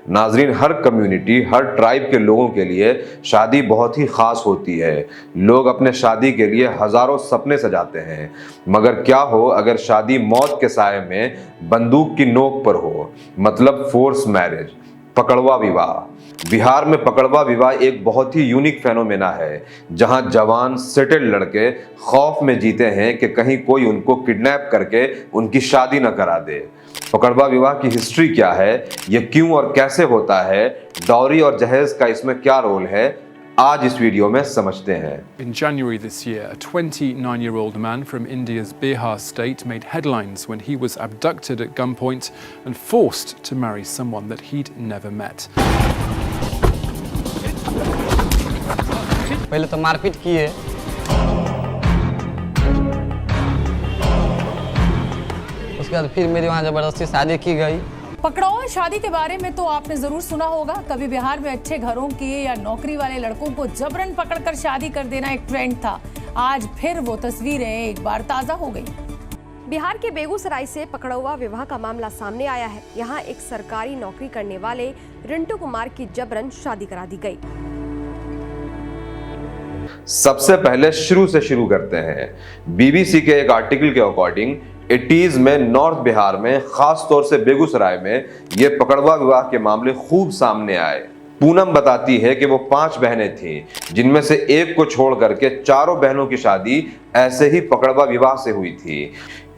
नाजरीन, हर कम्युनिटी, हर ट्राइब के लोगों के लिए शादी बहुत ही खास होती है। लोग अपने शादी के लिए हजारों सपने सजाते हैं, मगर क्या हो अगर शादी मौत के साए में बंदूक की नोक पर हो, मतलब फोर्स मैरिज, पकड़वा विवाह। बिहार में पकड़वा विवाह एक बहुत ही यूनिक फेनोमेना है, जहां जवान सेटल्ड लड़के खौफ में जीते हैं कि कहीं कोई उनको किडनैप करके उनकी शादी न करा दे। पकड़वा विवाह की हिस्ट्री क्या है, ये क्यों और कैसे होता है, डॉरी और जहेज का इसमें क्या रोल है, आज इस वीडियो में समझते हैं। In January this year, a 29-year-old man from India's Bihar state made headlines when he was abducted at gunpoint and forced to marry someone that he'd never met. पहले तो मारपीट किए, उसके बाद फिर मेरी वहाँ जबरदस्ती शादी की गई। पकड़वा शादी के बारे में तो आपने जरूर सुना होगा। कभी बिहार में अच्छे घरों के या नौकरी वाले लड़कों को जबरन पकड़कर शादी कर देना एक ट्रेंड था। आज फिर वो तस्वीरें एक बार ताजा हो गई। बिहार के बेगूसराय से पकड़वा विवाह का मामला सामने आया है। यहाँ एक सरकारी नौकरी करने वाले रिंटू कुमार की जबरन शादी करा दी गई। सबसे पहले शुरू से शुरू करते हैं। बीबीसी के एक आर्टिकल के अकॉर्डिंग 80s में नॉर्थ बिहार में, खास तौर से बेगूसराय में, ये पकड़वा विवाह के मामले खूब सामने आए। पूनम बताती है कि वो 5 बहनें थीं, जिनमें से एक को छोड़ करके चारों बहनों की शादी ऐसे ही पकड़वा विवाह से हुई थी।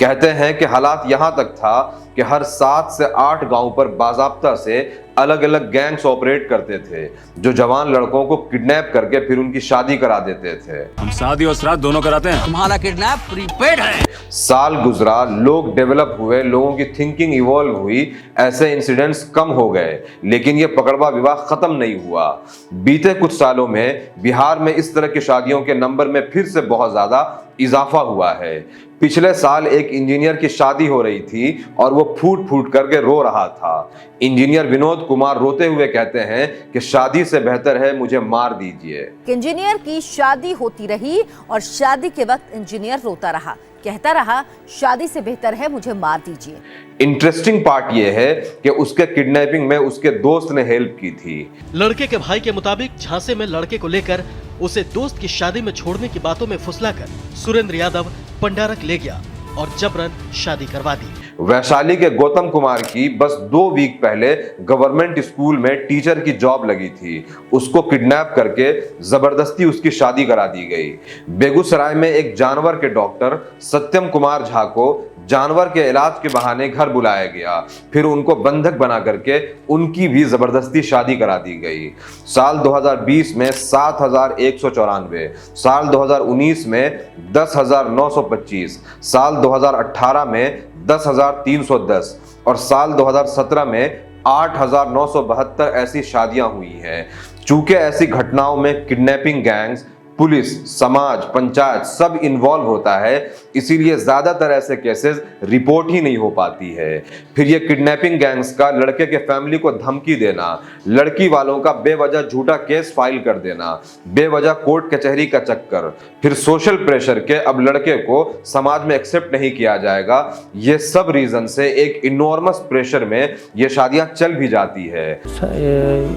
कहते हैं कि हालात यहां तक था कि हर 7 से 8 गांव पर बाजाब्ता से अलग अलग गैंग्स ऑपरेट करते थे, जो जवान लड़कों को किडनैप करके फिर उनकी शादी करा देते थे। हम शादी और श्राद्ध दोनों कराते हैं, तुम्हारा किडनैप प्रीपेड है। साल गुजरा, लोग डेवलप हुए, लोगों की थिंकिंग इवॉल्व हुई, ऐसे इंसिडेंट्स कम हो गए, लेकिन ये पकड़वा विवाह खत्म नहीं हुआ। बीते कुछ सालों में बिहार में इस तरह की शादियों के नंबर में फिर से बहुत ज्यादा इजाफा हुआ है। पिछले साल एक इंजीनियर की शादी हो रही थी और वो फूट फूट करके रो रहा था। इंजीनियर विनोद कुमार रोते हुए कहते हैं कि शादी से बेहतर है मुझे मार दीजिए। इंजीनियर की शादी होती रही और शादी के वक्त इंजीनियर रोता रहा, कहता रहा शादी से बेहतर है मुझे मार दीजिए। इंटरेस्टिंग पार्ट ये है कि उसके किडनैपिंग में उसके दोस्त ने हेल्प की थी। लड़के के भाई के मुताबिक झांसे में लड़के को लेकर उसे दोस्त की शादी में छोड़ने की बातों में फुसलाकर सुरेंद्र यादव पंडारक ले गया और जबरन शादी करवा दी। वैशाली के गौतम कुमार की बस 2 वीक पहले गवर्नमेंट स्कूल में टीचर की जॉब लगी थी। उसको किडनैप करके जबरदस्ती उसकी शादी करा दी गई। बेगूसराय में एक जानवर के डॉक्टर सत्यम कुमार झा को जानवर के इलाज के बहाने घर बुलाया गया, फिर उनको बंधक बना करके उनकी भी जबरदस्ती शादी करा दी गई। साल 2020 में 7,194, साल 2019 में 10,925, साल 2018 में 10,310 और साल 2017 में 8,972 ऐसी शादियां हुई हैं। चूंकि ऐसी घटनाओं में किडनैपिंग गैंग्स, पुलिस, समाज, पंचायत सब इन्वॉल्व होता है, इसीलिए ज्यादातर ऐसे केसेस रिपोर्ट ही नहीं हो पाती है। फिर ये किडनैपिंग गैंग्स का लड़के के फैमिली को धमकी देना, लड़की वालों का बेवजह झूठा केस फाइल कर देना, बेवजह कोर्ट कचहरी का चक्कर, फिर सोशल प्रेशर के अब लड़के को समाज में एक्सेप्ट नहीं किया जाएगा, ये सब रीजन से एक इनॉर्मस प्रेशर में ये शादियां चल भी जाती है।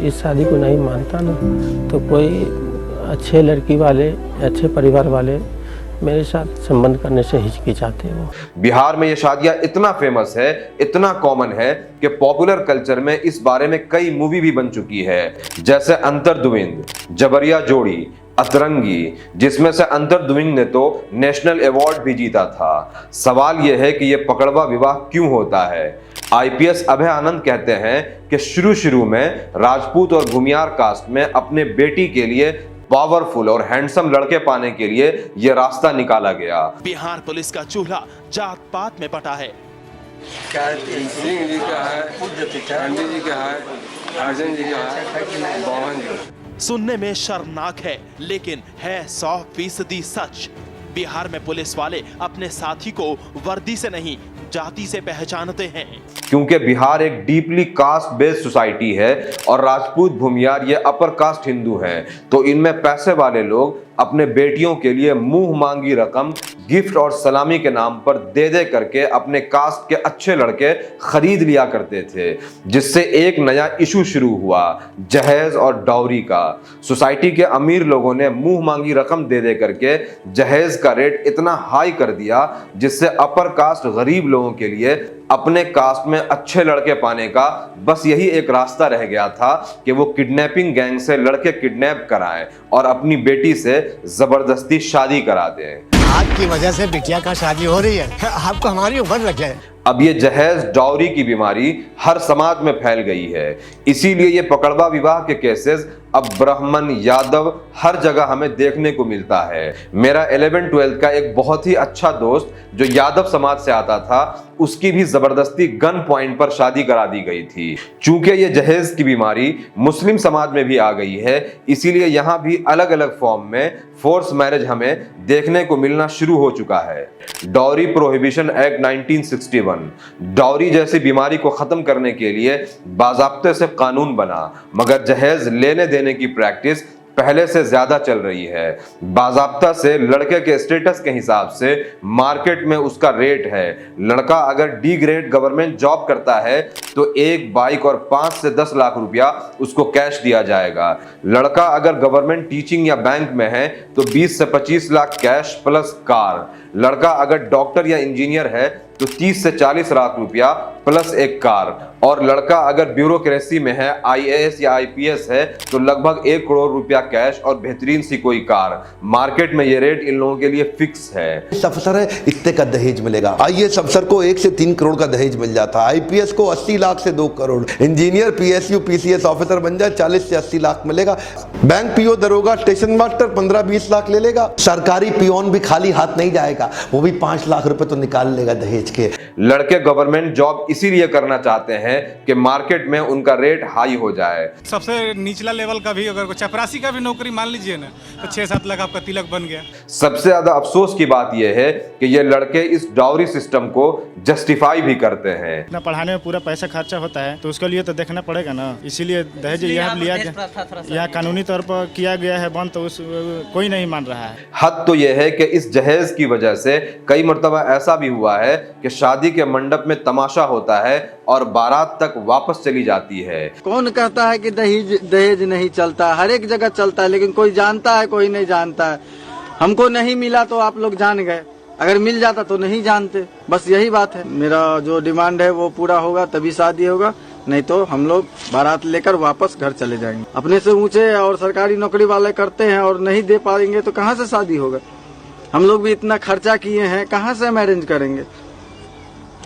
इस शादी को नहीं मानता ना, तो कोई अच्छे लड़की वाले, अच्छे परिवार वाले मेरे साथ संबंध करने से हिचकिचाते हैं। बिहार में ये शादियां इतना फेमस है, इतना कॉमन है कि पॉपुलर कल्चर में इस बारे में कई मूवी भी बन चुकी है, जैसे अंतर्द्वंद, जबरिया जोड़ी, अतरंगी, जिसमें से अंतर्द्वंद ने तो नेशनल अवार्ड भी जीता था। सवाल यह है कि यह पकड़वा विवाह क्यों होता है। आईपीएस अभय आनंद कहते हैं कि शुरू में राजपूत और भूमियार कास्ट में अपने बेटी के लिए पावरफुल और हैंडसम लड़के पाने के लिए यह रास्ता निकाला गया। बिहार पुलिस का चूल्हा जात पात में पटा है। सिंह जी का है, गांधी जी का है, अर्जुन जी का है, मोहन जी। सुनने में शर्मनाक है, लेकिन है 100% सच। बिहार में पुलिस वाले अपने साथी को वर्दी से नहीं, जाति से पहचानते हैं। क्योंकि बिहार एक डीपली कास्ट बेस्ड सोसाइटी है और राजपूत, भूमियार ये अपर कास्ट हिंदू हैं, तो इनमें पैसे वाले लोग अपने बेटियों के लिए मुंह मांगी रकम गिफ्ट और सलामी के नाम पर दे दे करके अपने कास्ट के अच्छे लड़के खरीद लिया करते थे, जिससे एक नया इशू शुरू हुआ, जहेज और डाउरी का। सोसाइटी के अमीर लोगों ने मुंह मांगी रकम दे दे करके जहेज का रेट इतना हाई कर दिया, जिससे अपर कास्ट गरीब लोगों के लिए अपने कास्ट में अच्छे लड़के पाने का बस यही एक रास्ता रह गया था कि वो किडनैपिंग गैंग से लड़के किडनैप कराएं और अपनी बेटी से जबरदस्ती शादी करा दें। आपकी वजह से बिटिया का शादी हो रही है, आपको हमारी उम्र लगे। अब ये जहेज डाउरी की बीमारी हर समाज में फैल गई है, इसीलिए ये पकड़वा विवाह के केसेस अब ब्राह्मण यादव हर जगह हमें देखने को मिलता है। मेरा 11-12 का एक बहुत ही अच्छा दोस्त जो यादव समाज से आता था, उसकी भी जबरदस्ती गन पॉइंट पर शादी करा दी गई थी। चूंकि ये जहेज की बीमारी मुस्लिम समाज में भी आ गई है, इसीलिए यहाँ भी अलग अलग फॉर्म में फोर्स मैरिज हमें देखने को मिलना शुरू हो चुका है। डाउरी प्रोहिबिशन एक्ट 1961 डाउरी जैसी बीमारी को खत्म करने के लिए बाजाब्ते से कानून बना, मगर जहेज लेने देने की प्रैक्टिस पहले से ज्यादा चल रही है। बाजाब्ता से लड़के के स्टेटस के हिसाब से मार्केट में उसका रेट है। लड़का अगर डी ग्रेड गवर्नमेंट जॉब करता है तो एक बाइक और 5 से 10 लाख रुपया उसको कैश दिया जाएगा। लड़का अगर गवर्नमेंट टीचिंग या बैंक में है तो 20 से 25 लाख कैश प्लस कार। लड़का अगर डॉक्टर या इंजीनियर है तो 30 से 40 लाख रुपया प्लस एक कार। और लड़का अगर ब्यूरोक्रेसी में है, IAS या IPS है, तो लगभग 1 करोड़ रुपया कैश और बेहतरीन सी कोई कार। मार्केट में ये रेट इन लोगों के लिए फिक्स है। अफसर है इतने का दहेज मिलेगा, IAS अफसर को 1 से 3 करोड़ का दहेज मिल जाता, IPS को 80 लाख से 2 crore, engineer PSU PCS officer बन जाए 40 से 80 लाख मिलेगा। बैंक PO दरोगा स्टेशन मास्टर 15-20 लाख ले लेगा। सरकारी पियोन भी खाली हाथ नहीं जाएगा, वो भी 5 लाख रुपए तो निकाल लेगा दहेज के। लड़के गवर्नमेंट जॉब इसीलिए करना चाहते हैं कि मार्केट में उनका रेट हाई हो जाए। सबसे निचला लेवल का भी अगर चपरासी का भी नौकरी मान लीजिए ना तो 6-7 लाख आपका तिलक बन गया। सबसे ज्यादा अफसोस की बात यह है कि ये लड़के इस डाउरी सिस्टम को जस्टिफाई भी करते हैं। इतना पढ़ाने में पूरा पैसा खर्चा होता है तो उसके लिए तो देखना पड़ेगा ना, इसीलिए दहेज यहाँ लिया यहाँ कानूनी तौर पर किया गया है बंद, तो उस कोई नहीं मान रहा है। हद तो यह है कि इस जहेज की वजह से कई मर्तबा ऐसा भी हुआ है कि शादी के मंडप में तमाशा होता है और बारात तक वापस चली जाती है। कौन कहता है कि दहेज नहीं चलता? हर एक जगह चलता है, लेकिन कोई जानता है कोई नहीं जानता है। हमको नहीं मिला तो आप लोग जान गए, अगर मिल जाता तो नहीं जानते, बस यही बात है। मेरा जो डिमांड है वो पूरा होगा तभी शादी होगा, नहीं तो हम लोग बारात लेकर वापस घर चले जाएंगे। अपने से ऊंचे और सरकारी नौकरी वाले करते हैं और नहीं दे पाएंगे तो कहाँ से शादी होगा? हम लोग भी इतना खर्चा किए हैं, कहाँ से हम अरेंज करेंगे?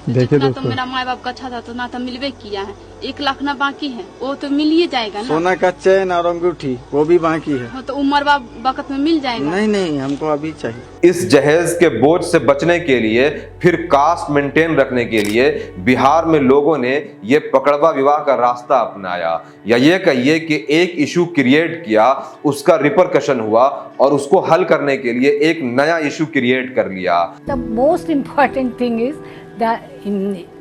देखिए ना तो मेरा माँ बाप का अच्छा था तो ना तो मिलवे किया है, 1 लाख ना बाकी है, वो तो मिल ही जाएगा ना। सोना का चैन और अंगूठी वो भी बाकी है, तो उम्र वक्त में मिल जाएगा। नहीं हमको अभी चाहिए। इस जहेज के बोझ से बचने के लिए, फिर कास्ट मेंटेन रखने के लिए बिहार में लोगों ने ये पकड़वा विवाह का रास्ता अपनाया, या ये कहिए कि एक इशू क्रिएट किया, उसका रिपरकशन हुआ और उसको हल करने के लिए एक नया इशू क्रिएट कर लिया। The most important thing is the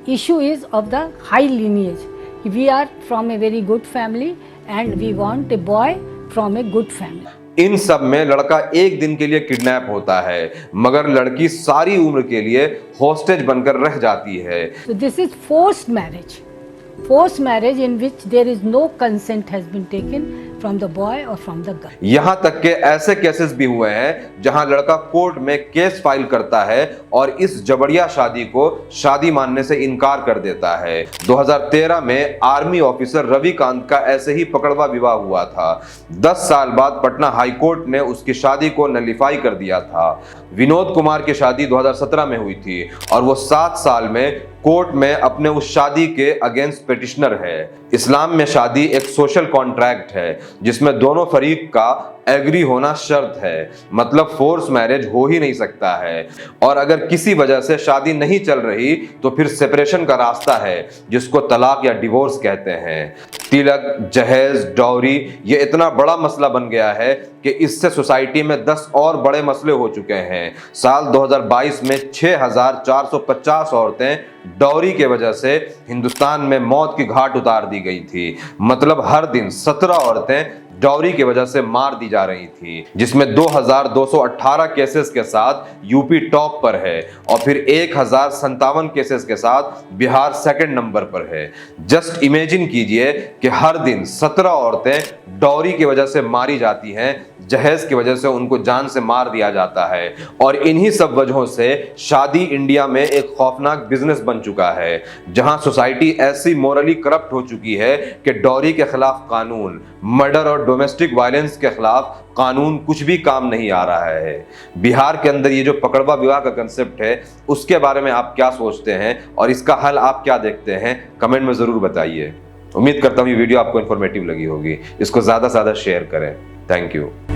issue is of the high lineage. We are from a very good family and we want a boy from a good family. इन सब में लड़का एक दिन के लिए किडनैप होता है, मगर लड़की सारी उम्र के लिए हॉस्टेज बनकर रह जाती है। So this is forced marriage in which there is no consent has been taken from the boy or from the girl. यहाँ तक के ऐसे केसेस भी हुए हैं जहां लड़का कोर्ट में केस फाइल करता है और इस जबरिया शादी को शादी मानने से इनकार कर देता है। 2013 में आर्मी ऑफिसर रविकांत का ऐसे ही पकड़वा विवाह हुआ था। 10 साल बाद पटना हाई कोर्ट ने उसकी शादी को नलिफाई कर दिया था। विनोद कुमार की शादी 2017 में हुई थी और वो 7 साल में कोर्ट में अपने उस शादी के अगेंस्ट पिटिशनर है। इस्लाम में शादी एक सोशल कॉन्ट्रैक्ट है जिसमें दोनों फरीक का एग्री होना शर्त है, मतलब फोर्स मैरिज हो ही नहीं सकता है। और अगर किसी वजह से शादी नहीं चल रही तो फिर सेपरेशन का रास्ता है जिसको तलाक या डिवोर्स कहते हैं। तिलक, जहेज, डाउरी ये इतना बड़ा मसला बन गया है कि इससे सोसाइटी में 10 और बड़े मसले हो चुके हैं। साल 2022 में 6450 औरतें डाउरी के वजह से हिंदुस्तान में मौत की घाट उतार दी गई थी। मतलब हर दिन 17 औरतें डॉरी की वजह से मार दी जा रही थी, जिसमें 2218 केसेस के साथ यूपी टॉप पर है और फिर 1057 केसेस के साथ बिहार सेकंड नंबर पर है। जस्ट इमेजिन कीजिए कि हर दिन 17 औरतें डॉरी की वजह से मारी जाती हैं, जहेज की वजह से उनको जान से मार दिया जाता है। और इन्हीं सब वजहों से शादी इंडिया में एक खौफनाक बिजनेस बन चुका है, जहां सोसाइटी ऐसी मोरली करप्ट हो चुकी है कि डॉरी के खिलाफ कानून, मर्डर और डोमेस्टिक वायलेंस के खिलाफ कानून कुछ भी काम नहीं आ रहा है। बिहार के अंदर ये जो पकड़वा विवाह का कंसेप्ट है, उसके बारे में आप क्या सोचते हैं और इसका हल आप क्या देखते हैं, कमेंट में जरूर बताइए। उम्मीद करता हूँ ये वीडियो आपको इन्फॉर्मेटिव लगी होगी। इसको ज्यादा से ज्यादा शेयर करें। Thank you.